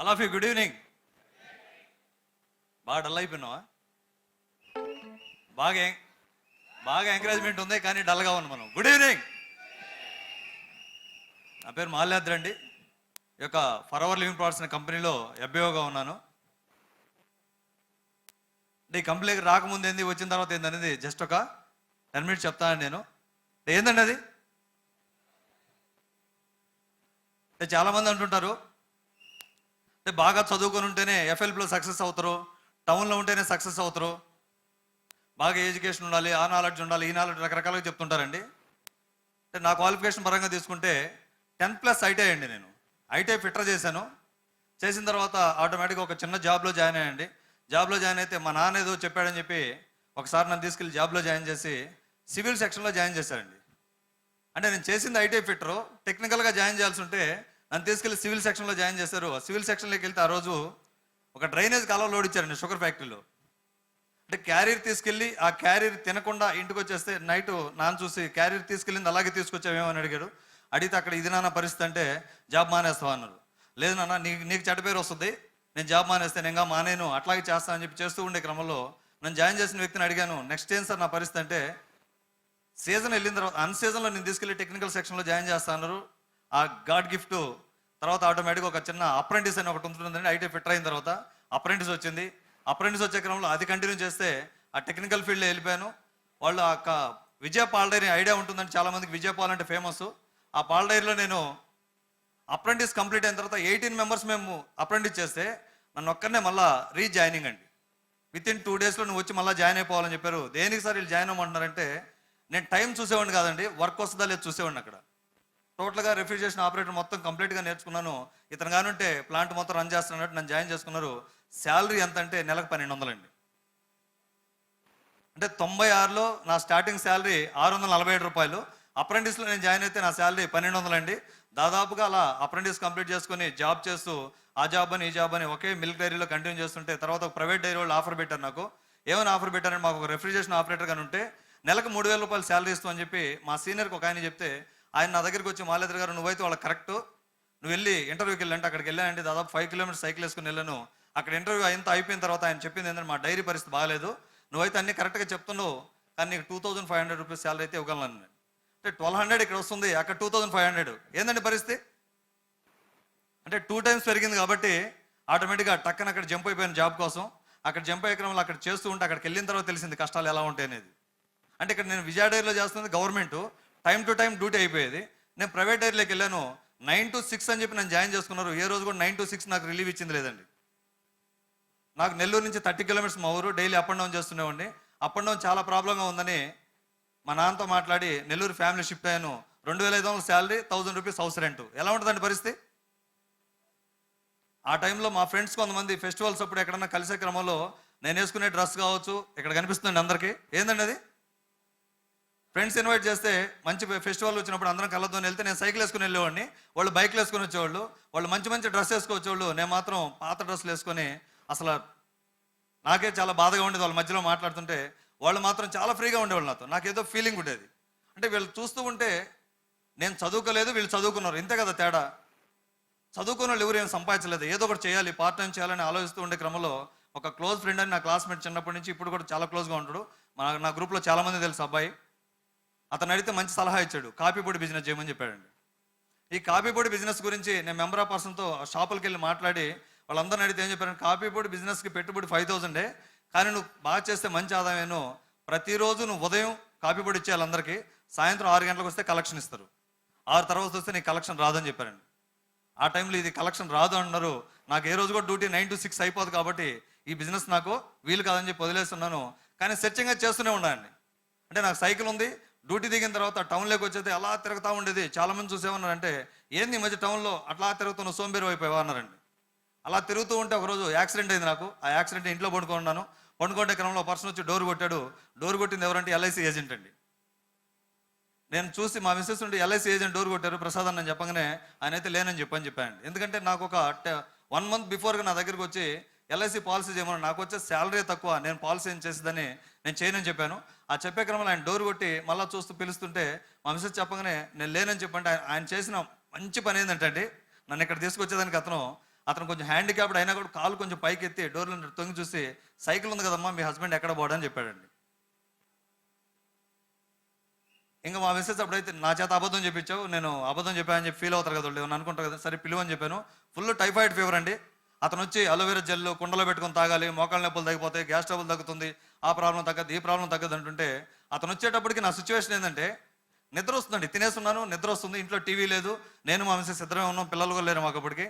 All of you good evening. బాగా dull అయిపోయినావా? బాగా బాగా ఎంకరేజ్మెంట్ ఉంది కానీ డల్గా ఉంది మనం. Good evening. నా పేరు మాల్యాద్రి అండి. ఈ యొక్క ఫర్ఎవర్ లివింగ్ ప్రొడక్ట్స్ అనే కంపెనీలో ఎఫ్బిఓగా ఉన్నాను. అంటే ఈ కంపెనీకి రాకముందు ఏంది, వచ్చిన తర్వాత ఏందనేది జస్ట్ ఒక 10 minutes చెప్తాను నేను. ఏందండి అది? అంటే చాలామంది అంటుంటారు, అంటే బాగా చదువుకొని ఉంటేనే ఎఫ్ఎల్పిలో సక్సెస్ అవుతారు, టౌన్లో ఉంటేనే సక్సెస్ అవుతారు, బాగా ఎడ్యుకేషన్ ఉండాలి, ఆ నాలెడ్జ్ ఉండాలి, ఈ నాలెడ్జ్ రకరకాలుగా చెప్తుంటారండి. అంటే నా క్వాలిఫికేషన్ పరంగా తీసుకుంటే 10+ ఐటీఐ అండి. నేను ఐటీఐ ఫిట్టర్ చేశాను. చేసిన తర్వాత ఆటోమేటిక్గా ఒక చిన్న జాబ్లో జాయిన్ అయ్యండి. జాబ్లో జాయిన్ అయితే మా నాన్న ఏదో చెప్పాడని చెప్పి ఒకసారి నన్ను తీసుకెళ్ళి జాబ్లో జాయిన్ చేసి సివిల్ సెక్షన్లో జాయిన్ చేశారండి. అంటే నేను చేసింది ఐటీఐ ఫిట్టరు, టెక్నికల్గా జాయిన్ చేయాల్సి ఉంటే నన్ను తీసుకెళ్ళి సివిల్ సెక్షన్లో జాయిన్ చేశారు. సివిల్ సెక్షన్లోకి వెళ్తే ఆ రోజు ఒక డ్రైనేజ్ కాలువ లోడ్ ఇచ్చారండి షుగర్ ఫ్యాక్టరీలో. అంటే క్యారియర్ తీసుకెళ్ళి ఆ క్యారియర్ తినకుండా ఇంటికి వచ్చేస్తే నైట్ నాన్న చూసి క్యారియర్ తీసుకెళ్ళింది అలాగే తీసుకొచ్చావేమని అడిగాడు. అడిగితే అక్కడ ఇది నాన్న పరిస్థితి అంటే జాబ్ మానేస్తావా అన్నారు. లేదు నాన్న, నీకు చెడ్డ పేరు వస్తుంది, నేను జాబ్ మానేస్తే నేను మానేను, అట్లాగే చేస్తానని చెప్పి చేస్తూ ఉండే క్రమంలో నన్ను జాయిన్ చేసిన వ్యక్తిని అడిగాను, నెక్స్ట్ ఏం సార్ నా పరిస్థితి అంటే, సీజన్ వెళ్ళిన తర్వాత అన్ సీజన్లో నేను తీసుకెళ్ళి టెక్నికల్ సెక్షన్లో జాయిన్ చేస్తా అన్నారు. ఆ గాడ్ గిఫ్ట్ తర్వాత ఆటోమేటిక్గా ఒక చిన్న అప్రెంటిస్ అని ఒకటి ఉంటుందండి. ఐటీ ఫిట్ అయిన తర్వాత అప్రెంటిస్ వచ్చింది. అప్రెంటిస్ వచ్చే క్రమంలో అది కంటిన్యూ చేస్తే ఆ టెక్నికల్ ఫీల్డ్లో వెళ్ళిపోయాను. వాళ్ళు ఆ విజయ పాల్ డైరీ ఐడియా ఉంటుందండి చాలామందికి, విజయ పాల్ అంటే ఫేమస్. ఆ పాల్ డైరీలో నేను అప్రెంటిస్ కంప్లీట్ అయిన తర్వాత 18 members మేము అప్రెంటిస్ చేస్తే నన్ను ఒక్కనే మళ్ళీ రీజాయినింగ్ అండి. వితిన్ 2 daysలో నువ్వు వచ్చి మళ్ళీ జాయిన్ అయిపోవాలని చెప్పారు. దేనికి సార్ వీళ్ళు జాయిన్ అవ్వమంటున్నారంటే, నేను టైం చూసేవాడిని కాదండి, వర్క్ వస్తుందా లేదు చూసేవాడిని. అక్కడ టోటల్గా రిఫ్రిజరేషన్ ఆపరేటర్ మొత్తం కంప్లీట్గా నేర్చుకున్నాను. ఇతను కానుంటే ప్లాంట్ మొత్తం రన్ చేస్తున్నట్టు నన్ను జాయిన్ చేసుకున్నారు. శాలరీ ఎంత అంటే నెలకు 1200 అండి. అంటే 96లో నా స్టార్టింగ్ శాలరీ 647 రూపాయలు. అప్రెంటిస్లో నేను జాయిన్ అయితే నా శాలరీ 1200 అండి. దాదాపుగా అలా అప్రెంటిస్ కంప్లీట్ చేసుకుని జాబ్ చేస్తూ ఆ జాబ్ అని ఈ జాబ్ అని ఒకే మిల్క్ డైరీలో కంటిన్యూ చేస్తుంటే తర్వాత ఒక ప్రైవేట్ డైరీ వాళ్ళు ఆఫర్ పెట్టారు నాకు. ఏమైనా ఆఫర్ పెట్టారంటే, మాకు ఒక రెఫ్రిజరేషన్ ఆపరేటర్ కానీ ఉంటే నెలకు 3000 రూపాయలు శాలరీ ఇస్తాం అని చెప్పి మా సీనియర్కి ఒక ఆయన చెప్తే, ఆయన నా దగ్గరికి వచ్చి, మాల్యాద్రి గారు నువ్వైతే వాళ్ళకి కరెక్ట్, నువ్వు వెళ్ళి ఇంటర్వ్యూకి వెళ్ళంటే అక్కడికి వెళ్ళానండి. దాదాపు 5 kilometers సైకిల్ వేసుకుని వెళ్ళాను. అక్కడ ఇంటర్వ్యూ అయిపోయిన తర్వాత ఆయన చెప్పింది ఏంటంటే, మా డైరీ పరిస్థితి బాగాలేదు, నువ్వైతే అన్ని కరెక్ట్గా చెప్తున్నావు, కానీ నీకు 2500 రూపీస్ శాలరీ అయితే ఇవ్వగలను. అంటే 1200 ఇక్కడ వస్తుంది, అక్కడ 2500. ఏందండి పరిస్థితి? అంటే 2 times పెరిగింది కాబట్టి ఆటోమేటిక్గా టక్కన అక్కడ జంప్ అయిపోయాను జాబ్ కోసం. అక్కడ జంప్ అయ్యే క్రమంలో అక్కడ చేస్తూ ఉంటే అక్కడికి వెళ్ళిన తర్వాత తెలిసింది కష్టాలు ఎలా ఉంటాయి అనేది. అంటే ఇక్కడ నేను విజయ డైరీలో చేస్తుంది government, time to time duty అయిపోయేది. నేను ప్రైవేట్ డైరీలోకి వెళ్ళాను, 9 to 6 అని చెప్పి నన్ను జాయిన్ చేసుకున్నారు. ఏ రోజు కూడా 9 to 6 నాకు రిలీవ్ ఇచ్చింది లేదండి. నాకు నెల్లూరు నుంచి 30 kilometers మా ఊరు, డైలీ అప్ అండ్ డౌన్ చేస్తుండేవాడిని. అప్ అండ్ డౌన్ చాలా ప్రాబ్లంగా ఉందని మా నాన్నతో మాట్లాడి నెల్లూరు ఫ్యామిలీ షిఫ్ట్ అయ్యాను. 2500 శాలరీ, 1000 రూపీస్ హౌస్ రెంట్. ఎలా ఉంటుందండి పరిస్థితి? ఆ టైంలో మా ఫ్రెండ్స్ కొంతమంది ఫెస్టివల్స్ అప్పుడు ఎక్కడన్నా కలిసే క్రమంలో నేను వేసుకునే డ్రెస్ కావచ్చు, ఇక్కడ కనిపిస్తుందండి అందరికీ, ఏందండి అది? ఫ్రెండ్స్ ఇన్వైట్ చేస్తే మంచి ఫెస్టివల్ వచ్చినప్పుడు అందరం కళ్ళతో వెళ్తే నేను సైకిల్ వేసుకుని వెళ్ళేవాడిని, వాళ్ళు బైక్లు వేసుకొని వచ్చేవాళ్ళు. వాళ్ళు మంచి మంచి డ్రెస్ వేసుకోవచ్చేవాళ్ళు, నేను మాత్రం పాత డ్రెస్సులు వేసుకొని అసలు నాకే చాలా బాధగా ఉండేది. వాళ్ళ మధ్యలో మాట్లాడుతుంటే వాళ్ళు మాత్రం చాలా ఫ్రీగా ఉండేవాళ్ళు నాతో. నాకేదో ఫీలింగ్ ఉండేది. అంటే వీళ్ళు చూస్తూ ఉంటే నేను చదువుకోలేదు, వీళ్ళు చదువుకున్నారు, ఇంతే కదా తేడా. చదువుకున్న వాళ్ళు ఎవరు ఏం సంపాదించలేదు, ఏదో ఒకటి చేయాలి, పార్ట్ టైం చేయాలని ఆలోచిస్తూ ఉండే క్రమంలో ఒక క్లోజ్ ఫ్రెండ్ అని నా క్లాస్మేట్ చిన్నప్పటి నుంచి ఇప్పుడు కూడా చాలా క్లోజ్గా ఉంటాడు. నా గ్రూప్లో చాలామంది తెలుసు అబ్బాయి. అతను అడిగితే మంచి సలహా ఇచ్చాడు, కాఫీ పొడి బిజినెస్ చేయమని చెప్పాడండి. ఈ కాఫీ పొడి బిజినెస్ గురించి నేను మెంబర్ ఆఫ్ పర్సన్తో షాపులకి వెళ్ళి మాట్లాడి వాళ్ళందరిని అడిగితే ఏం చెప్పారంటే, కాఫీ పొడి బిజినెస్కి పెట్టుబడి 5000, కానీ నువ్వు బాగా చేస్తే మంచి ఆదాయమేను, ప్రతిరోజు నువ్వు ఉదయం కాఫీ పొడి ఇచ్చేయాలి అందరికీ, సాయంత్రం 6 గంటలకు వస్తే కలెక్షన్ ఇస్తారు, 6 తర్వాత వస్తే నీకు కలెక్షన్ రాదని చెప్పారండి. ఆ టైంలో ఇది కలెక్షన్ రాదు అంటున్నారు. నాకు ఏ రోజు కూడా డ్యూటీ 9 to 6 అయిపోదు కాబట్టి ఈ బిజినెస్ నాకు వీలు కాదని చెప్పి వదిలేస్తున్నాను. కానీ సెర్చింగ్గా చేస్తూనే ఉన్నాయండి. అంటే నాకు సైకిల్ ఉంది, డ్యూటీ దిగిన తర్వాత టౌన్లోకి వచ్చేది అలా తిరుగుతూ ఉండేది. చాలామంది చూసేమన్నారంటే, ఏంది ఈ మధ్య టౌన్లో అట్లా తిరుగుతున్న సోంబేరు అయిపోయావా అన్నారండి. అలా తిరుగుతూ ఉంటే ఒకరోజు యాక్సిడెంట్ అయింది నాకు. ఆ యాక్సిడెంట్ ఇంట్లో పడుకున్నాను. పండుకుంటే క్రమంలో పర్సన్ వచ్చి డోర్ కొట్టాడు. డోర్ కొట్టింది ఎవరంటే ఎల్ఐసి ఏజెంట్ అండి. నేను చూసి మా మిస్సెస్ ఉండి ఎల్ఐసి ఏజెంట్ డోర్ కొట్టారు ప్రసాద్ అని చెప్పగానే ఆయన అయితే లేనని చెప్పాను. ఎందుకంటే నాకు ఒక 1 month బిఫోర్గా నా దగ్గరికి వచ్చి ఎల్ఐసి పాలసీ చేయమని, నాకు వచ్చే శాలరీ తక్కువ, నేను పాలసీ ఏం చేసేదని నేను చేయనని చెప్పాను. ఆ చెప్పే క్రమంలో ఆయన డోర్ కొట్టి మళ్ళీ చూస్తూ పిలుస్తుంటే మా మిస్సెస్ చెప్పగానే నేను లేనని చెప్పంటే ఆయన చేసిన మంచి పని ఏంటంటే అండి, నన్ను ఇక్కడ తీసుకొచ్చేదానికి అతను అతను కొంచెం హ్యాండిక్యాప్డ్ అయినా కూడా కాలు కొంచెం పైకి ఎత్తి డోర్లో తొంగి చూసి, సైకిల్ ఉంది కదమ్మా, మీ హస్బెండ్ ఎక్కడ పోవడం చెప్పాడండి. ఇంకా మా మిస్సెస్ అప్పుడైతే, నా చేత అబద్ధం చెప్పించావు, నేను అబద్ధం చెప్పానని చెప్పి ఫీల్ అవుతారు కదా వాళ్ళు, ఏమన్నా అనుకుంటారు కదా. సరే పిలువని చెప్పాను. ఫుల్ టైఫాయిడ్ ఫీవర్ అండి. అతను వచ్చి అలోవెరా జెల్ కుండలో పెట్టుకొని తాగాలి, మోకాళ్ళ నొప్పులు తగ్గిపోతాయి, గ్యాస్ ట్రబుల్ తగ్గుతుంది, ఆ ప్రాబ్లం తగ్గదు, ఈ ప్రాబ్లం తగ్గదు అంటుంటే, అతను వచ్చేటప్పటికి నా సిచ్యువేషన్ ఏంటంటే, నిద్ర వస్తుందండి, తినేస్తున్నాను, నిద్ర వస్తుంది, ఇంట్లో టీవీ లేదు, నేను మా మిస్సెస్ ఇద్దరమే ఉన్నాం, పిల్లలు కూడా లేరు మాకు అప్పటికి.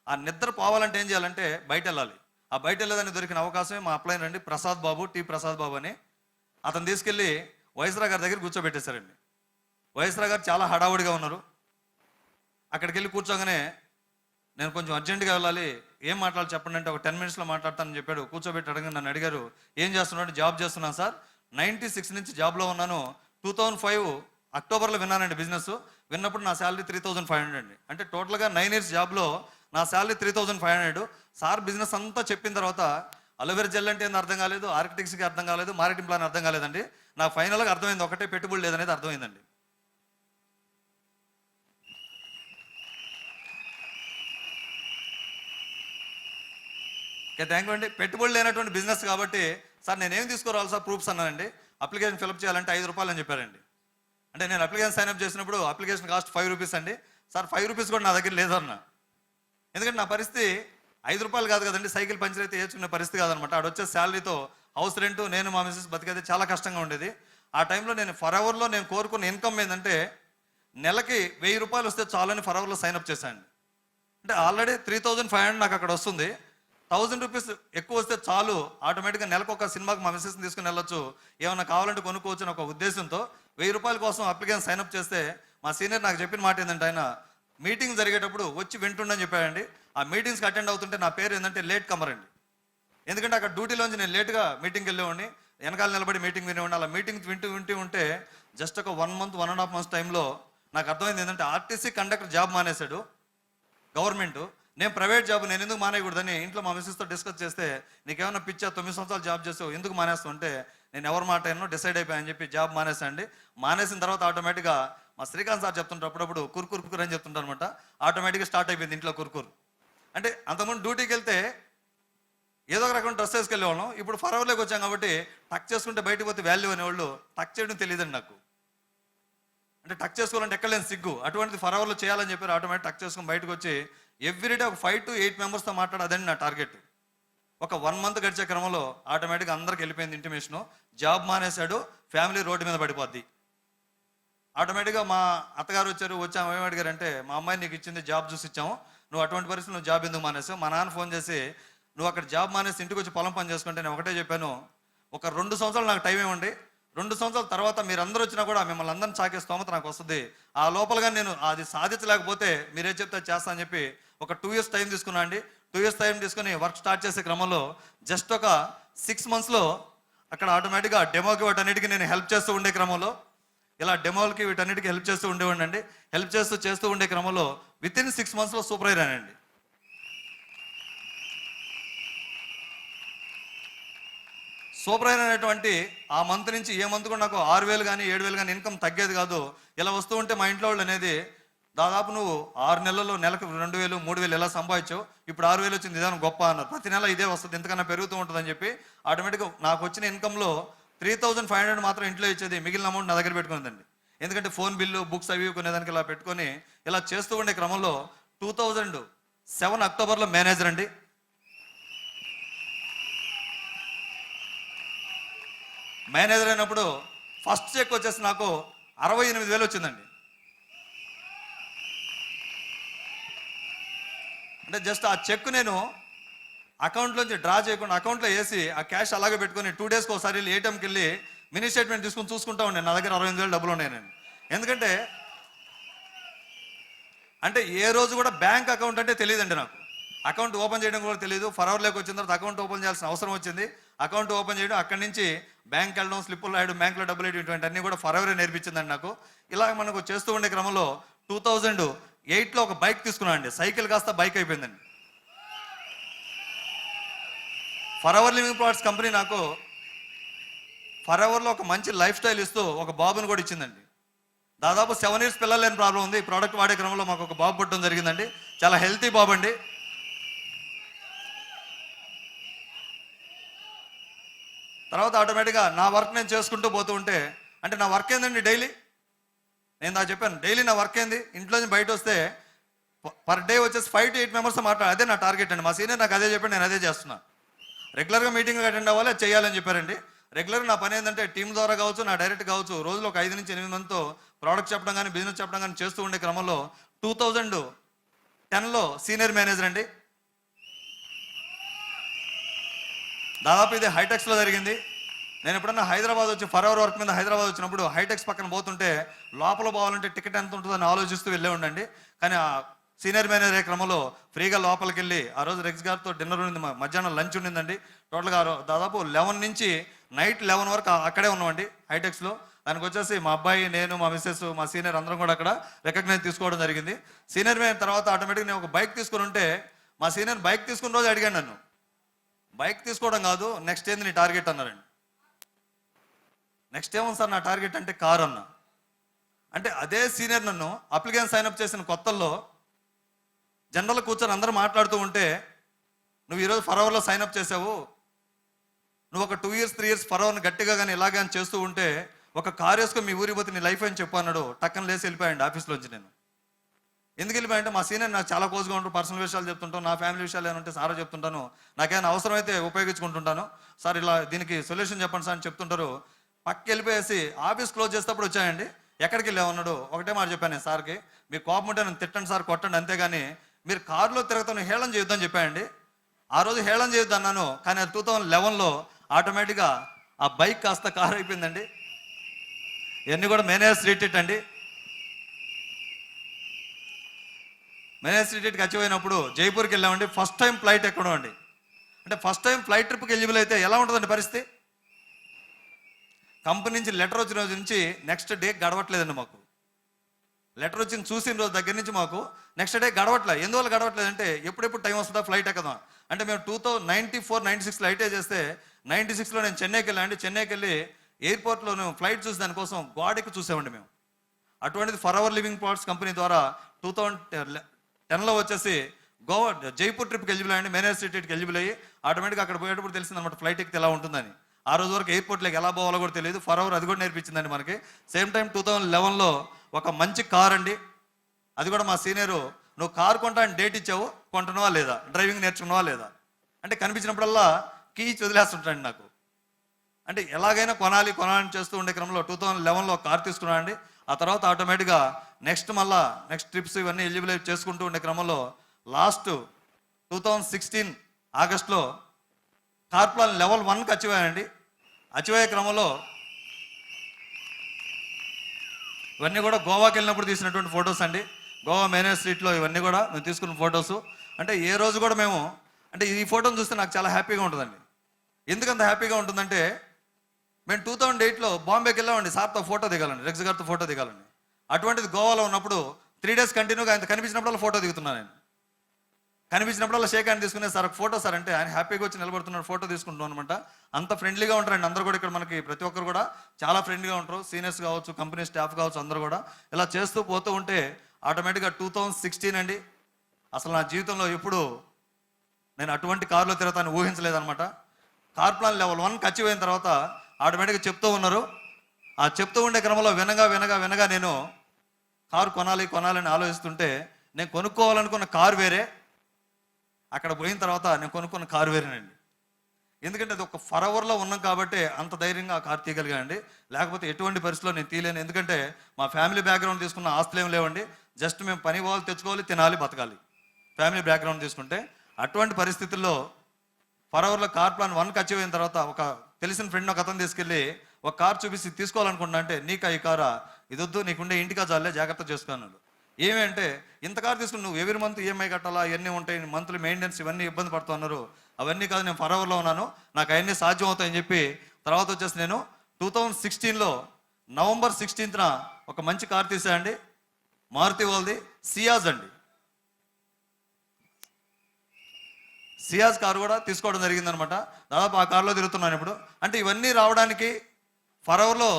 ఆ నిద్ర పోవాలంటే ఏం చేయాలంటే బయట వెళ్ళాలి. ఆ బయట వెళ్ళేదాన్ని దొరికిన అవకాశమే మా అప్లైన్ అండి, ప్రసాద్ బాబు, టీ ప్రసాద్ బాబు అని. అతను తీసుకెళ్ళి వైస్రా గారి దగ్గర కూర్చోబెట్టేశారండి. వైస్రా గారు చాలా హడావుడిగా ఉన్నారు. అక్కడికి వెళ్ళి కూర్చోగానే, నేను కొంచెం అర్జెంటుగా వెళ్ళాలి, ఏం మాట్లాడాలి చెప్పండి అంటే, ఒక 10 minutesలో మాట్లాడతానని చెప్పాడు. కూర్చోబెట్టి అడగని నన్ను అడిగారు, ఏం చేస్తున్నాడు? జాబ్ చేస్తున్నాను సార్, 96 నుంచి జాబ్లో ఉన్నాను, 2005 అక్టోబర్లో విన్నానండి బిజినెస్. విన్నప్పుడు నా శాలరీ 3500 అండి. అంటే టోటల్గా 9 years జాబ్లో నా శాలరీ 3500. సార్ బిజినెస్ అంతా చెప్పిన తర్వాత అలోవెరా జెల్ అంటే ఏంది అర్థం కాలేదు, ఆర్కిటెక్ట్స్కి అర్థం కాలేదు, మార్కెటింగ్ ప్లాన్ అర్థం కాలేదండి. నాకు ఫైనల్గా అర్థమైంది, ఒకటే పెట్టుబడి లేదనేది అర్థమైందండి. ఓకే, థ్యాంక్ యూ అండి. పెట్టుబడి లేనటువంటి బిజినెస్ కాబట్టి, సార్ నేనేం తీసుకురావాలి సార్ ప్రూఫ్స్ అన్నానండి. అప్లికేషన్ ఫిల్అప్ చేయాలంటే 5 రూపాయలు అని చెప్పారండి. అంటే నేను అప్లికేషన్ సైన్అప్ చేసినప్పుడు అప్లికేషన్ కాస్ట్ 5 రూపీస్ అండి. సార్ 5 రూపీస్ కూడా నా దగ్గర లేదన్నా. ఎందుకంటే నా పరిస్థితి 5 రూపాయలు కాదు కదండి, సైకిల్ పంచర్ అయితే వేసుకునే పరిస్థితి కాదనమాట. ఆడ వచ్చే శాలరీతో హౌస్ రెంట్, నేను మా మిసెస్ బతికైతే చాలా కష్టంగా ఉండేది. ఆ టైంలో నేను ఫర్ అవర్లో నేను కోరుకున్న ఇన్కమ్ ఏంటంటే, నెలకి 1000 రూపాయలు వస్తే చాలని ఫర్ అవర్లో సైన్అప్ చేశాను. అంటే ఆల్రెడీ 3500 నాకు అక్కడ వస్తుంది, 1000 రూపీస్ ఎక్కువ వస్తే చాలు, ఆటోమేటిక్గా నెలకు ఒక సినిమాకి మా మిసెస్ని తీసుకుని వెళ్ళొచ్చు, ఏమన్నా కావాలంటే కొనుక్కోవచ్చు అని ఒక ఉద్దేశంతో 1000 రూపాయల కోసం అప్లికేషన్ సైన్అప్ చేస్తే, మా సీనియర్ నాకు చెప్పిన మాట ఏంటంటే, ఆయన మీటింగ్ జరిగేటప్పుడు వచ్చి వింటుండని చెప్పాడండి. ఆ మీటింగ్స్కి అటెండ్ అవుతుంటే నా పేరు ఏంటంటే లేట్ కమర్ అండి. ఎందుకంటే అక్కడ డ్యూటీలోంచి నేను లేట్గా మీటింగ్కి వెళ్ళేవాడిని, వెనకాల నిలబడి మీటింగ్ వినేవాడిని. అలా మీటింగ్ వింటూ ఉంటే జస్ట్ ఒక 1 month 1.5 months టైంలో నాకు అర్థమైంది ఏంటంటే, ఆర్టీసీ కండక్టర్ జాబ్ మానేశాడు గవర్నమెంట్, నేను ప్రైవేట్ జాబ్ నేను ఎందుకు మానేయకూడదని ఇంట్లో మా మిసెస్తో డిస్కస్ చేస్తే, నీకేమన్నా పిచ్చా, 9 సంవత్సరాలు జాబ్ చేసావు, ఎందుకు మానేస్తావు అంటే, నేను ఎవరి మాట అయినా డిసైడ్ అయిపోయాయని చెప్పి జాబ్ మానేసండి. మానేసిన తర్వాత ఆటోమేటిక్గా మా శ్రీకాంత్ సార్ చెప్తుంటారు అప్పుడప్పుడు కుర్కుర్ అని చెప్తుంటారు అనమాట. ఆటోమేటిక్గా స్టార్ట్ అయిపోయింది ఇంట్లో కుర్కుర్. అంటే అంతకుముందు డ్యూటీకి వెళ్తే ఏదో ఒక రకం డ్రెస్ వేసుకెళ్ళేవాళ్ళం, ఇప్పుడు ఫర్ అవర్లోకి వచ్చాం కాబట్టి టక్ చేసుకుంటే బయటకు పోతే వాల్యూ అనేవాళ్ళు, టక్ చేయడం తెలియదండి నాకు. అంటే టక్ చేసుకోవాలంటే ఎక్కడలేని సిగ్గు, అటువంటిది ఫర్ అవర్లో చేయాలని చెప్పారు. ఆటోమేటిక్ టక్ చేసుకుని బయటకు వచ్చి ఎవ్రీడే ఒక 5 to 8 మెంబర్స్తో మాట్లాడు, అదండి నా టార్గెట్. ఒక 1 month గడిచే క్రమంలో ఆటోమేటిక్గా అందరికి వెళ్ళిపోయింది ఇంటిమేషను, జాబ్ మానేశాడు, ఫ్యామిలీ రోడ్డు మీద పడిపోద్ది. ఆటోమేటిక్గా మా అత్తగారు వచ్చాము ఏమి అడిగారంటే, మా అమ్మాయి నీకు ఇచ్చింది జాబ్ చూసి ఇచ్చాము, నువ్వు అటువంటి పరిస్థితి నువ్వు జాబ్ ఎందుకు మానేసావు? మా నాన్న ఫోన్ చేసి, నువ్వు అక్కడ జాబ్ మానేసి ఇంటికి వచ్చి పొలం పని చేసుకుంటే, నేను ఒకటే చెప్పాను, ఒక 2 సంవత్సరాలు నాకు టైం ఇవ్వండి, 2 సంవత్సరాల తర్వాత మీరు అందరూ వచ్చినా కూడా మిమ్మల్ని అందరిని చాకే స్తోమత నాకు వస్తుంది, ఆ లోపలగా నేను అది సాధించలేకపోతే మీరేం చెప్తే చేస్తా అని చెప్పి ఒక 2 years టైం తీసుకున్నా అండి. 2 years టైం తీసుకుని వర్క్ స్టార్ట్ చేసే క్రమంలో జస్ట్ ఒక 6 monthsలో అక్కడ ఆటోమేటిక్గా డెమోకి వాటన్నిటికీ నేను హెల్ప్ చేస్తూ ఉండే క్రమంలో, ఇలా డెమోలకి వీటన్నిటికీ హెల్ప్ చేస్తూ ఉండేవాడిని అండి. హెల్ప్ చేస్తూ ఉండే క్రమంలో వితిన్ 6 monthsలో సూపర్ అయ్యానండి. సూపర్ అయినటువంటి ఆ మంత్ నుంచి ఏ మంత్ కూడా నాకు 6000 కానీ 7000 కానీ ఇన్కమ్ తగ్గేది కాదు. ఇలా వస్తూ ఉంటే మా ఇంట్లో వాళ్ళు అనేది, దాదాపు నువ్వు 6 నెలల్లో నెలకు 2000 3000 ఎలా సంపాదించావు, ఇప్పుడు 6000 వచ్చింది, ఇదే గొప్ప అన్నారు. ప్రతి నెల ఇదే వస్తుంది, ఎంతకన్నా పెరుగుతూ ఉంటుందని చెప్పి ఆటోమేటిక్గా నాకు వచ్చిన ఇన్కంలో 3500 మాత్రం ఇంట్లో ఇచ్చేది, మిగిలిన అమౌంట్ నా దగ్గర పెట్టుకునేదండి. ఎందుకంటే ఫోన్ బిల్లు, బుక్స్ అవి కొనేదానికి ఇలా పెట్టుకొని ఇలా చేస్తూ ఉండే క్రమంలో 2007 అక్టోబర్లో మేనేజర్ అండి. మేనేజర్ అయినప్పుడు ఫస్ట్ చెక్ వచ్చేసి నాకు 68,000 వచ్చిందండి. అంటే జస్ట్ ఆ చెక్ నేను అకౌంట్లోంచి డ్రా చేయకుండా అకౌంట్లో వేసి ఆ క్యాష్ అలాగే పెట్టుకొని 2 daysకి ఒకసారి వెళ్ళి ఏటీఎంకి వెళ్ళి మినీ స్టేట్మెంట్ తీసుకొని చూసుకుంటా ఉండే, నా దగ్గర 68,000 డబ్బులు ఉన్నాయండి. ఎందుకంటే ఏ రోజు కూడా బ్యాంక్ అకౌంట్ అంటే తెలియదండి నాకు, అకౌంట్ ఓపెన్ చేయడం కూడా తెలియదు. ఫర్ అవర్లోకి వచ్చిన తర్వాత అకౌంట్ ఓపెన్ చేయాల్సిన అవసరం వచ్చింది. అకౌంట్ ఓపెన్ చేయడం, అక్కడి నుంచి బ్యాంక్ వెళ్ళడం, స్లిప్పులు రాయడం, బ్యాంక్లో డబ్బులు వేయడం, ఇటువంటి అన్నీ కూడా ఫర్ అవరే నేర్పించిందండి నాకు. ఇలా మనకు చేస్తూ ఉండే క్రమంలో 2008లో ఒక బైక్ తీసుకున్నాను అండి. సైకిల్ కాస్త బైక్ అయిపోయిందండి. For hour living products company నాకు ఫర్ అవర్లో ఒక మంచి లైఫ్ స్టైల్ ఇస్తూ ఒక బాబుని కూడా ఇచ్చిందండి. దాదాపు 7 years పిల్లలు లేని ప్రాబ్లం ఉంది. ఈ ప్రోడక్ట్ వాడే క్రమంలో మాకు ఒక బాబు పుట్టడం జరిగిందండి. చాలా హెల్తీ బాబు అండి. తర్వాత ఆటోమేటిక్గా నా వర్క్ నేను చేసుకుంటూ పోతూ ఉంటే, అంటే నా వర్క్ ఏందండి డైలీ, నేను నాకు చెప్పాను డైలీ నా వర్క్ ఏంది, ఇంట్లో నుంచి బయట వస్తే పర్ డే వచ్చేసి 5 to 8 మెంబర్స్తో అదే నా టార్గెట్ అండి. మా సీనియర్ నాకు అదే చెప్పాను, నేను అదే చేస్తున్నా. రెగ్యులర్గా మీటింగ్ అటెండ్ అవ్వాలి, అది చేయాలని చెప్పారండి. రెగ్యులర్గా నా పని ఏంటంటే టీం ద్వారా కావచ్చు, నా డైరెక్ట్ కావచ్చు, రోజులో ఒక 5 నుంచి 8 మందితో ప్రోడక్ట్ చెప్పడం కానీ బిజినెస్ చెప్పడం కానీ చేస్తూ ఉండే క్రమంలో 2010లో సీనియర్ మేనేజర్ అండి. దాదాపు ఇది హైటెక్స్లో జరిగింది. నేను ఎప్పుడన్నా హైదరాబాద్ వచ్చి ఫర్ వర్క్ మీద హైదరాబాద్ వచ్చినప్పుడు హైటెక్స్ పక్కన పోతుంటే లోపల పోవాలంటే టికెట్ ఎంత ఉంటుందని ఆలోచిస్తూ వెళ్ళే ఉండండి. కానీ ఆ సీనియర్ మేనేజర్ అయ్యే క్రమంలో ఫ్రీగా లోపలికి వెళ్ళి ఆ రోజు రెక్స్ గారితో డిన్నర్ ఉండింది, మధ్యాహ్నం లంచ్ ఉండిందండి. టోటల్గా దాదాపు 11 నుంచి నైట్ 11 వరకు అక్కడే ఉన్నామండి హైటెక్స్లో. దానికి వచ్చేసి మా అబ్బాయి, నేను, మా మిస్సెస్, మా సీనియర్ అందరం కూడా అక్కడ రికగ్నైజ్ తీసుకోవడం జరిగింది. సీనియర్ మేనేజర్ తర్వాత ఆటోమేటిక్గా నేను ఒక బైక్ తీసుకుని ఉంటే మా సీనియర్ బైక్ తీసుకున్న రోజు అడిగాను నన్ను, బైక్ తీసుకోవడం కాదు నెక్స్ట్ ఏంది నీ టార్గెట్ అన్నారండి. నెక్స్ట్ ఏమో సార్ నా టార్గెట్ అంటే కార్ అన్న. అంటే అదే సీనియర్ నన్ను అప్లికేషన్ సైన్అప్ చేసిన కొత్తల్లో జనరల్ కూర్చొని అందరూ మాట్లాడుతూ ఉంటే, నువ్వు ఈరోజు ఫర్ అవర్లో సైన్అప్ చేసావు, నువ్వు ఒక 2 years 3 years ఫర్ అవర్ని గట్టిగా కానీ ఇలాగే అని చేస్తూ ఉంటే ఒక కార్ వేసుకొని మీ ఊరికి పోతే నీ లైఫ్ అని చెప్పు అన్నాడు. టక్కన లేసి వెళ్ళిపోయాడు ఆఫీస్లోంచి. నేను ఎందుకు వెళ్ళిపోయాయంటే మా సీనియర్ నాకు చాలా క్లోజ్గా ఉంటారు, పర్సనల్ విషయాలు చెప్తుంటాను, నా ఫ్యామిలీ విషయాలు ఏమంటే సారా చెప్తుంటాను, నాకేమైనా అవసరమైతే ఉపయోగించుకుంటుంటాను. సార్ ఇలా దీనికి సొల్యూషన్ చెప్పండి సార్ అని చెప్తుంటారు. పక్కకి వెళ్ళిపోయేసి ఆఫీస్ క్లోజ్ చేసేటప్పుడు వచ్చాయండి. ఎక్కడికి వెళ్ళామన్నాడు, ఒకటే మాట చెప్పాను నేను సార్కి, మీ కోపం ఉంటే నన్ను తిట్టండి సార్, కొట్టండి, అంతేగాని మీరు కారులో తిరుగుతాను హేళన చేయొద్దని చెప్పాయండి. ఆ రోజు హేళన చేయొద్దు అన్నాను, కానీ 2011లో ఆటోమేటిక్గా ఆ బైక్ కాస్త కారు అయిపోయిందండి. ఇవన్నీ కూడా మేనేజర్ స్ట్రీట్ అండి. మేనేజర్ స్ట్రీట్కి అచీవ్ అయినప్పుడు జైపూర్కి వెళ్ళామండి. ఫస్ట్ టైం ఫ్లైట్ ఎక్కడం అండి. అంటే ఫస్ట్ టైం ఫ్లైట్ ట్రిప్కి ఎలిజిబుల్ అయితే ఎలా ఉంటుందండి పరిస్థితి. కంపెనీ నుంచి లెటర్ వచ్చిన రోజు నుంచి నెక్స్ట్ డే గడవట్లేదండి మాకు. లెటర్ వచ్చింది చూసిన రోజు దగ్గర నుంచి మాకు నెక్స్ట్ డే గడవట్లేదు. ఎందువల్ల గడవట్లేదు అంటే ఎప్పుడెప్పుడు టైం వస్తుందా ఫ్లైట్ ఎక్కదాం అంటే, మేము 1994-96 ఐటీఐ చేస్తే 96లో నేను చెన్నైకి వెళ్ళాను. చెన్నైకి వెళ్ళి ఎయిర్పోర్ట్లో ఫ్లైట్ చూసి దానికోసం గోడకి చూసామండి మేము. అటువంటిది for hour living plots company ద్వారా 2010లో వచ్చేసి గోవా జైపూర్ ట్రిప్కి ఎలిజిబుల్ అయ్యండి. మేనేజర్ స్ట్రీట్కి ఎలిజిబుల్ అయ్యి ఆటోమేటిక్గా అక్కడ పోయేటప్పుడు తెలిసిందనమాట ఫ్లైట్ ఎక్కితే ఎలా ఉంటుందని. ఆ రోజు వరకు ఎయిర్పోర్ట్లోకి ఎలా పోవాలో కూడా తెలియదు. ఫర్ అవర్ అది కూడా నేర్పించిందండి మనకి. సేమ్ టైం 2011లో ఒక మంచి కార్ అండి, అది కూడా మా సీనియరు, నువ్వు కారు కొంటా అని డేట్ ఇచ్చావు, కొంటున్నావా లేదా, డ్రైవింగ్ నేర్చుకున్నావా లేదా అంటే కనిపించినప్పుడల్లా కీ వదిలేస్తుంటాండి నాకు. అంటే ఎలాగైనా కొనాలని చేస్తూ ఉండే క్రమంలో 2011లో కార్ తీసుకున్నాను అండి. ఆ తర్వాత ఆటోమేటిక్గా నెక్స్ట్ ట్రిప్స్ ఇవన్నీ ఎలిజిబుల్ చేసుకుంటూ ఉండే క్రమంలో లాస్ట్ 2016 ఆగస్ట్లో కార్ ప్లాన్ లెవెల్ 1కి అచీవ్ అయ్యానండి. అచీవ్ అయ్యే క్రమంలో ఇవన్నీ కూడా గోవాకి వెళ్ళినప్పుడు తీసినటువంటి ఫొటోస్ అండి. గోవా మేనేజర్ స్ట్రీట్లో ఇవన్నీ కూడా మేము తీసుకున్న ఫొటోస్. అంటే ఏ రోజు కూడా మేము, అంటే ఈ ఫోటోని చూస్తే నాకు చాలా హ్యాపీగా ఉంటుందండి. ఎందుకంత హ్యాపీగా ఉంటుందంటే, మేము 2008లో బాంబేకి వెళ్ళామండి సార్తో ఫోటో దిగాలండి, రెక్స్ గారితో ఫోటో దిగాలండి. అటువంటిది గోవాలో ఉన్నప్పుడు 3 days కంటిన్యూగా ఆయన కనిపించినప్పుడల్లా ఫోటో దిగుతున్నాను నేను. కనిపించినప్పుడల్లా షేక్ హ్యాండ్ తీసుకునే సార్ ఫోటో సార్ అంటే ఆయన హ్యాపీగా వచ్చి నిలబడుతున్నాడు, ఫోటో తీసుకుంటున్నాం అనమాట. అంత ఫ్రెండ్లీగా ఉంటారండి అందరూ కూడా. ఇక్కడ మనకి ప్రతి ఒక్కరు కూడా చాలా ఫ్రెండ్లీగా ఉంటారు, సీనియర్స్ కావచ్చు, కంపెనీ స్టాఫ్ కావచ్చు, అందరూ కూడా ఇలా చేస్తూ పోతూ ఉంటే ఆటోమేటిక్గా 2016 అండి, అసలు నా జీవితంలో ఎప్పుడు నేను అటువంటి కారులో తిరుగుతాను ఊహించలేదనమాట. కార్ ప్లాన్ లెవెల్ 1కి అచీవ్ అయిన తర్వాత ఆటోమేటిక్గా చెప్తూ ఉన్నారు. ఆ చెప్తూ ఉండే క్రమంలో వినగా నేను కారు కొనాలని ఆలోచిస్తుంటే, నేను కొనుక్కోవాలనుకున్న కారు వేరే, అక్కడ పోయిన తర్వాత నేను కొనుక్కున్న కారు వేరేనండి. ఎందుకంటే అది ఒక ఫర్ అవర్లో ఉన్నాం కాబట్టి అంత ధైర్యంగా ఆ కారు తీయగలిగానండి. లేకపోతే ఎటువంటి పరిస్థితిలో నేను తీయలేను. ఎందుకంటే మా ఫ్యామిలీ బ్యాక్గ్రౌండ్ తీసుకున్న ఆస్తులు ఏమి లేవండి. జస్ట్ మేము పని పోవాలి, తెచ్చుకోవాలి, తినాలి, బతకాలి. ఫ్యామిలీ బ్యాక్గ్రౌండ్ తీసుకుంటే అటువంటి పరిస్థితుల్లో ఫర్ అవర్లో కార్ ప్లాన్ 1కి అచీవ్ అయిన తర్వాత ఒక తెలిసిన ఫ్రెండ్ ఒక అతను తీసుకెళ్ళి ఒక కార్ చూపిస్తే తీసుకోవాలనుకుంటున్నా అంటే, నీకు ఈ కారా, ఇదొద్దు, నీకుండే ఇంటికా చాలే, జాగ్రత్త చేసుకున్నాడు. ఏమి అంటే, ఇంత కార్ తీసుకుని నువ్వు ఎవ్రీ మంత్ ఈఎంఐ కట్టాలా, ఇవన్నీ ఉంటాయి, మంత్లీ మెయింటెనెన్స్ ఇవన్నీ ఇబ్బంది పడుతున్నారు, అవన్నీ కాదు, నేను ఫర్ అవర్లో ఉన్నాను, నాకు అవన్నీ సాధ్యం అవుతాయని చెప్పి తర్వాత వచ్చేసి నేను 2016లో నవంబర్ 16న ఒక మంచి కార్ తీసానండి. మారుతి వాళ్ళది సియాజ్ అండి. సియాజ్ కారు కూడా తీసుకోవడం జరిగిందనమాట. దాదాపు ఆ కారులో తిరుగుతున్నాను ఇప్పుడు. అంటే ఇవన్నీ రావడానికి ఫర్ అవర్లో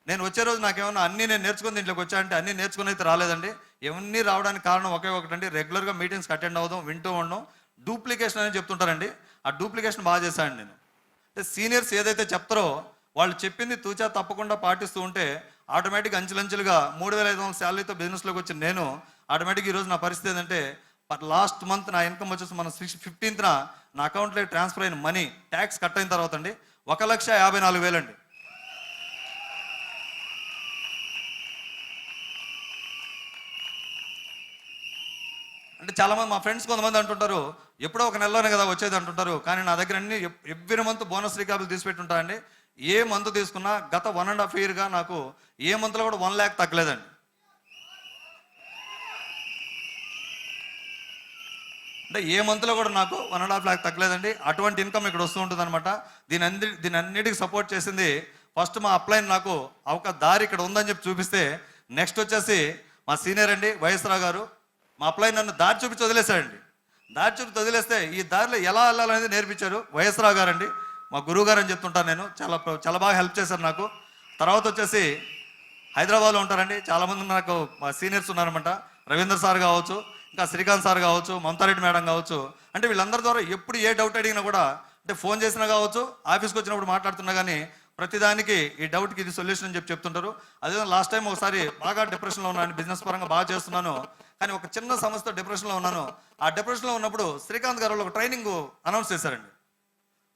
నేను వచ్చే రోజు నాకేమన్నా అన్నీ నేను నేర్చుకుని దీంట్లోకి వచ్చా అంటే అన్నీ నేర్చుకుని అయితే రాలేదండి. ఇవన్నీ రావడానికి కారణం ఒకే ఒకటండి, రెగ్యులర్గా మీటింగ్స్కి అటెండ్ అవ్వడం, వింటూ ఉండడం, డూప్లికేషన్ అని చెప్తుంటారండి. ఆ డూప్లికేషన్ బాగా చేశాను నేను. సీనియర్స్ ఏదైతే చెప్తారో వాళ్ళు చెప్పింది తూచా తప్పకుండా పాటిస్తూ ఉంటే ఆటోమేటిక్ అంచెలంచెలుగా 3,500 శాలరీతో బిజినెస్లోకి వచ్చిన నేను ఆటోమేటిక్ ఈరోజు నా పరిస్థితి ఏంటంటే లాస్ట్ మంత్ నా ఇన్కమ్ వచ్చేసి మన 15th నా అకౌంట్లో ట్రాన్స్ఫర్ అయిన మనీ ట్యాక్స్ కట్ అయిన తర్వాత అండి 1,54,000 అండి. అంటే చాలామంది మా ఫ్రెండ్స్ కొంతమంది అంటుంటారు ఎప్పుడో ఒక నెలలోనే కదా వచ్చేది అంటుంటారు, కానీ నా దగ్గర అన్ని ఎవ్రీ మంత్ బోనస్ రీకాపులు తీసిపెట్టుంటాయండి. ఏ మంత్ తీసుకున్నా గత 1.5 yearగా నాకు ఏ మంత్లో కూడా 1 lakh తగ్గలేదండి. అంటే ఏ మంత్లో కూడా నాకు 1.5 lakh తగ్గలేదండి. అటువంటి ఇన్కమ్ ఇక్కడ వస్తూ ఉంటుంది అనమాట. దీని అన్నిటికీ సపోర్ట్ చేసింది ఫస్ట్ మా అప్లైన్ నాకు ఒక దారి ఇక్కడ ఉందని చెప్పి చూపిస్తే, నెక్స్ట్ వచ్చేసి మా సీనియర్ అండి వైఎస్ఆర్ గారు మా అప్లైన్ నన్ను దారి చూపించి వదిలేశాడండి. దారి చూపించి వదిలేస్తే ఈ దారిలో ఎలా వెళ్ళాలనేది నేర్పించారు వైఎస్ఆర్ గారు అండి, మా గురువు గారు అని చెప్తుంటాను నేను. చాలా బాగా హెల్ప్ చేశారు నాకు. తర్వాత వచ్చేసి హైదరాబాద్లో ఉంటారండి చాలామంది నాకు మా సీనియర్స్ ఉన్నారనమాట. రవీంద్ర సార్ కావచ్చు, ఇంకా శ్రీకాంత్ సార్ కావచ్చు, మమతారెడ్డి మేడం కావచ్చు. అంటే వీళ్ళందరి ద్వారా ఎప్పుడు ఏ డౌట్ అడిగినా కూడా, అంటే ఫోన్ చేసినా కావచ్చు, ఆఫీస్కి వచ్చినప్పుడు మాట్లాడుతున్నా కానీ ప్రతిదానికి ఈ డౌట్కి ఇది సొల్యూషన్ అని చెప్తుంటారు. అదే లాస్ట్ టైం ఒకసారి బాగా డిప్రెషన్లో ఉన్నాను, బిజినెస్ పరంగా బాగా చేస్తున్నాను, కానీ ఒక చిన్న సమస్యతో డిప్రెషన్లో ఉన్నాను. ఆ డిప్రెషన్లో ఉన్నప్పుడు శ్రీకాంత్ గారు ఒక ట్రైనింగ్ అనౌన్స్ చేశారండి.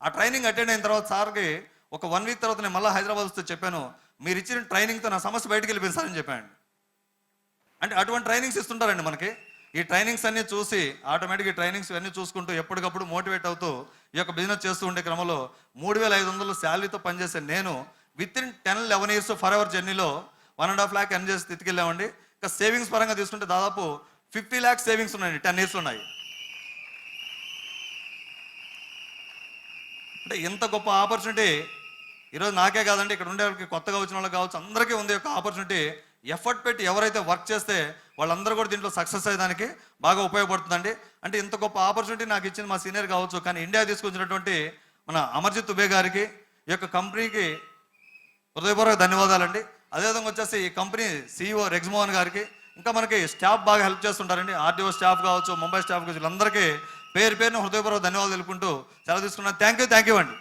ఆ ట్రైనింగ్ అటెండ్ అయిన తర్వాత సార్కి ఒక 1 week తర్వాత నేను మళ్ళీ హైదరాబాద్ వస్తే చెప్పాను, మీరు ఇచ్చిన ట్రైనింగ్తో నా సమస్య బయటకు వెళ్ళిపోయింది సార్ అని చెప్పాను. అంటే అటువంటి ట్రైనింగ్స్ ఇస్తుంటారండి మనకి. ఈ ట్రైనింగ్స్ అన్నీ చూసి ఆటోమేటిక్ ఈ ట్రైనింగ్స్ అన్నీ చూసుకుంటూ ఎప్పటికప్పుడు మోటివేట్ అవుతూ ఈ యొక్క బిజినెస్ చేస్తూ ఉండే క్రమంలో 3,500 శాలరీతో పనిచేసే నేను with in 10-11 years for hour జర్నీలో 1.5 lakh ఎర్న్ చేసి స్థితికెళ్ళామండి. ఇంకా సేవింగ్స్ పరంగా తీసుకుంటే దాదాపు 50 lakhs సేవింగ్స్ ఉన్నాయండి 10 years ఉన్నాయి. అంటే ఇంత గొప్ప ఆపర్చునిటీ ఈరోజు నాకే కాదండి, ఇక్కడ ఉండే వాళ్ళకి కొత్తగా వచ్చిన వాళ్ళకి కావచ్చు, అందరికీ ఉంది యొక్క ఆపర్చునిటీ. ఎఫర్ట్ పెట్టి ఎవరైతే వర్క్ చేస్తే వాళ్ళందరూ కూడా దీంట్లో సక్సెస్ అయ్యేదానికి బాగా ఉపయోగపడుతుందండి. అంటే ఇంత గొప్ప ఆపర్చునిటీ నాకు ఇచ్చింది మా సీనియర్ కావచ్చు, కానీ ఇండియా తీసుకొచ్చినటువంటి మన అమర్జిత్ ఉబే గారికి, ఈ యొక్క కంపెనీకి హృదయపూర్వక ధన్యవాదాలండి. అదేవిధంగా వచ్చేసి ఈ కంపెనీ CEO రెగ్జ్మోహన్ గారికి, ఇంకా మనకి స్టాఫ్ బాగా హెల్ప్ చేస్తుంటారండి, RDO స్టాఫ్ కావచ్చు, ముంబై స్టాఫ్ కావచ్చు, వీళ్ళందరికీ పేరు పేరున హృదయపూర్వక ధన్యవాదాలు తెలుపుకుంటూ సెలవు తీసుకున్నాను. థ్యాంక్ యూ అండి.